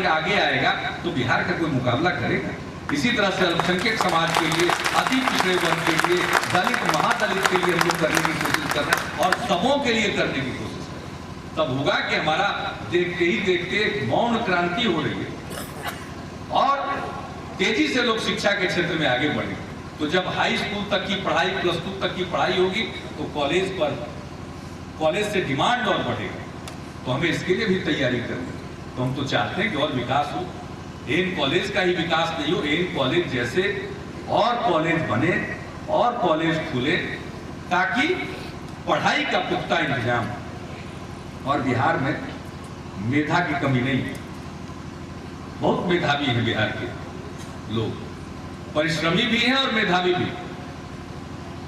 वर्ग आगे आएगा तो बिहार का कोई मुकाबला करेगा। इसी तरह से अल्पसंख्यक समाज के लिए, अति पिछड़े वर्ग के लिए, दलित महादलित के लिए हम लोग करने की कोशिश कर रहे हैं और सबों के लिए करने की कोशिश कर रहे हैं। तब होगा कि हमारा देखते ही देखते मौन क्रांति हो रही है और तेजी से लोग शिक्षा के क्षेत्र में आगे बढ़े। तो जब हाई स्कूल तक की पढ़ाई, प्लस 2 तक की पढ़ाई होगी तो कॉलेज से डिमांड और बढ़ेगा। तो हमें इसके लिए भी तैयारी करनी। तो हम तो चाहते हैं कि और विकास हो। एन कॉलेज का ही विकास नहीं हो, एन कॉलेज जैसे और कॉलेज बने और कॉलेज खुले ताकि पढ़ाई का पुख्ता इंतजाम। और बिहार में मेधा की कमी नहीं है, बहुत मेधावी है बिहार के लोग, परिश्रमी भी हैं और मेधावी भी।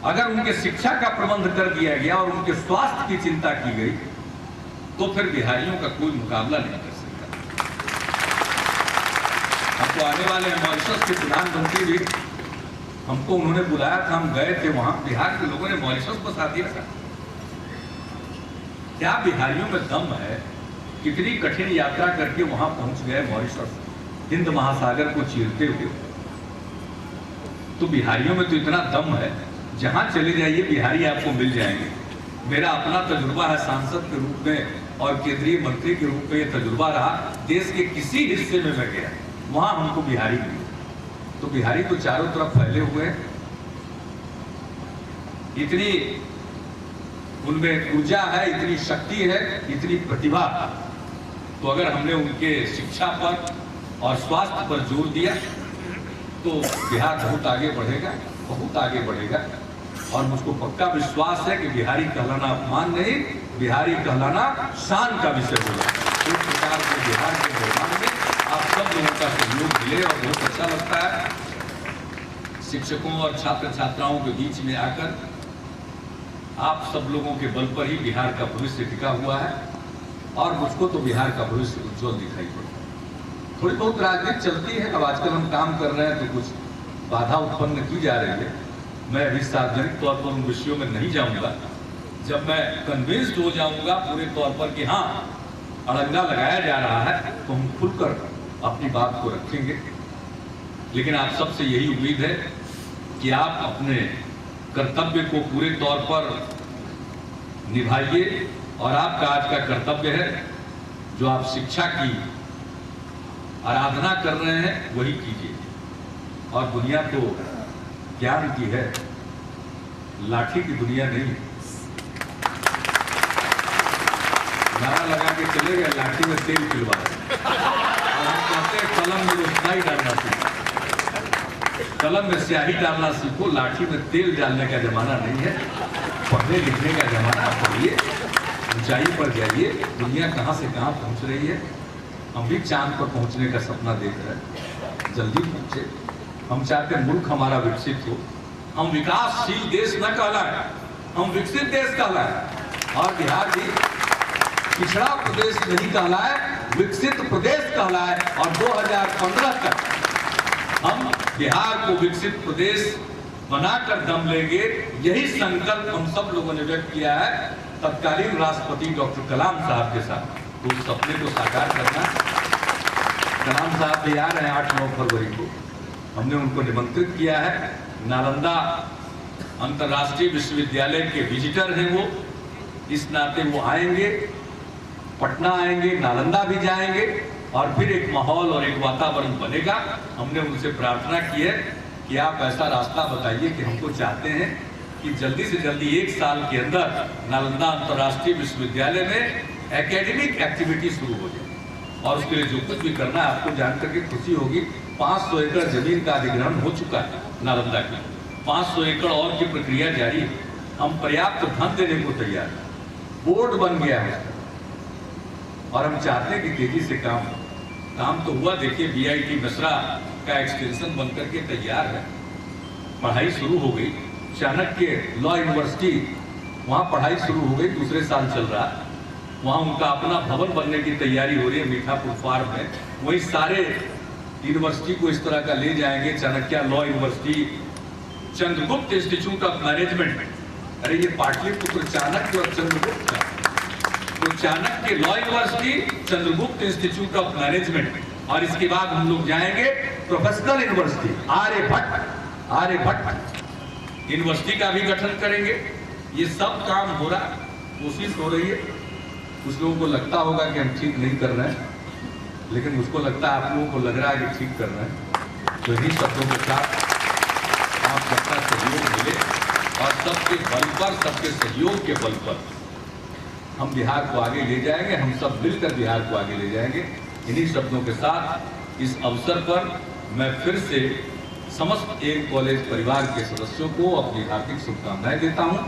अगर उनके शिक्षा का प्रबंध कर दिया गया और उनके स्वास्थ्य की चिंता की गई तो फिर बिहारियों का कोई मुकाबला नहीं कर सकता। हम तो आने वाले हैं, मॉरिशस के प्रधानमंत्री भी हमको उन्होंने बुलाया था, हम गए थे वहां, बिहार के लोगों ने मॉरिशस बसा दिया था। क्या बिहारियों में दम है, कितनी कठिन यात्रा करके वहां पहुंच गए मॉरिशस, हिंद महासागर को चीरते हुए। तो बिहारियों में तो इतना दम है, जहां चले जाइए बिहारी आपको मिल जाएंगे। मेरा अपना तजुर्बा है, सांसद के रूप में और केंद्रीय मंत्री के रूप में यह तजुर्बा रहा। देश के किसी हिस्से में मैं गया, वहां हमको बिहारी मिले। तो बिहारी तो चारों तरफ फैले हुए हैं, इतनी उनमें ऊर्जा है, इतनी शक्ति है, इतनी प्रतिभा। तो अगर हमने उनके शिक्षा पर और स्वास्थ्य पर जोर दिया तो बिहार बहुत आगे बढ़ेगा, बहुत आगे बढ़ेगा। और मुझको पक्का विश्वास है कि बिहारी कहलाना अपमान नहीं, बिहारी कहलाना शान का विषय होगा। इस प्रकार से बिहार के निर्माण में आप सब लोगों का सहयोग मिले और बहुत अच्छा लगता है। शिक्षकों और छात्र छात्राओं के बीच में आकर आप सब लोगों के बल पर ही बिहार का भविष्य टिका हुआ है और मुझको तो बिहार का भविष्य उज्जवल दिखाई पड़ता है। थोड़ी बहुत राजनीति चलती है, अब आजकल हम काम कर रहे हैं तो कुछ बाधा उत्पन्न की जा रही है। मैं अभी सार्वजनिक तौर पर उन विषयों में नहीं जाऊंगा। जब मैं कन्विंस्ड हो जाऊंगा पूरे तौर पर कि हाँ अड़ंगा लगाया जा रहा है तो हम खुलकर अपनी बात को रखेंगे। लेकिन आप सबसे यही उम्मीद है कि आप अपने कर्तव्य को पूरे तौर पर निभाइए और आपका आज का कर्तव्य है जो आप शिक्षा की आराधना कर रहे हैं वही कीजिए। और दुनिया तो ज्ञान की है, लाठी की दुनिया नहीं। नारा लगा के चले गए, लाठी में तेल पिलवा और हम कहते हैं कलम में स्याही डालना सीखो, कलम में स्याही डालना सीखो, लाठी में तेल डालने का जमाना नहीं है। पढ़ने लिखने का जमाना। पढ़िए, ऊंचाई पर जाइए। दुनिया कहाँ से कहाँ पहुंच रही है। हम भी चांद पर पहुंचने का सपना देख रहे हैं, जल्दी पहुंचे। हम चाहते हैं मुल्क हमारा विकसित हो। हम विकासशील देश न कहलाए, हम विकसित देश कहलाए। और बिहार भी पिछड़ा प्रदेश नहीं कहलाए, विकसित प्रदेश कहलाए। और 2015 तक हम बिहार को विकसित प्रदेश बनाकर दम लेंगे। यही संकल्प हम सब लोगों ने व्यक्त किया है तत्कालीन राष्ट्रपति डॉक्टर कलाम साहब के साथ। तो उस सपने को साकार करना। कलाम साहब भी आ रहे हैं 8-9 फरवरी को। हमने उनको निमंत्रित किया है। नालंदा अंतर्राष्ट्रीय विश्वविद्यालय के विजिटर हैं वो, इस नाते वो आएंगे, पटना आएंगे, नालंदा भी जाएंगे और फिर एक माहौल और एक वातावरण बनेगा। हमने उनसे प्रार्थना की है कि आप ऐसा रास्ता बताइए कि हमको चाहते हैं कि जल्दी से जल्दी 1 साल के अंदर नालंदा अंतर्राष्ट्रीय विश्वविद्यालय में एकेडमिक एक्टिविटी शुरू हो जाए। और उसके लिए जो कुछ भी करना है आपको जानकर के खुशी होगी। 500 एकड़ जमीन का अधिग्रहण हो चुका है नालंदा की, 500 एकड़ और की प्रक्रिया जारी है। हम पर्याप्त धन देने को तैयार हैं, बोर्ड बन गया है और हम चाहते हैं कि तेजी से काम तो हुआ। देखिए BIT मिश्रा का एक्सटेंशन बनकर के तैयार है, पढ़ाई शुरू हो गई। चाणक्य लॉ यूनिवर्सिटी, वहाँ पढ़ाई शुरू हो गई, दूसरे साल चल रहा है। वहाँ उनका अपना भवन बनने की तैयारी हो रही है मीठापुर फार्म में। वही सारे यूनिवर्सिटी को इस तरह का ले जाएंगे। Chanakya law university, Chandragupta institute of management. अरे ये पाटलिपुत्र चाणक्य और चंद्रगुप्त का, तो Chanakya law university, Chandragupta institute of management, और इसके बाद हम लोग जाएंगे प्रोफेशनल यूनिवर्सिटी आर्यभट्ट यूनिवर्सिटी का भी गठन करेंगे। ये सब काम हो रहा, कोशिश हो रही है। कुछ लोगों को लगता होगा कि हम ठीक नहीं कर रहे हैं, लेकिन उसको लगता है, आप लोगों को लग रहा है कि ठीक कर रहे हैं। तो इन्हीं शब्दों के साथ आप सबका सहयोग मिले और सबके बल पर, सबके सहयोग के बल पर हम बिहार को आगे ले जाएंगे। हम सब मिलकर बिहार को आगे ले जाएंगे। इन्हीं शब्दों के साथ इस अवसर पर मैं फिर से समस्त एक कॉलेज परिवार के सदस्यों को अपनी हार्दिक शुभकामनाएं देता हूं।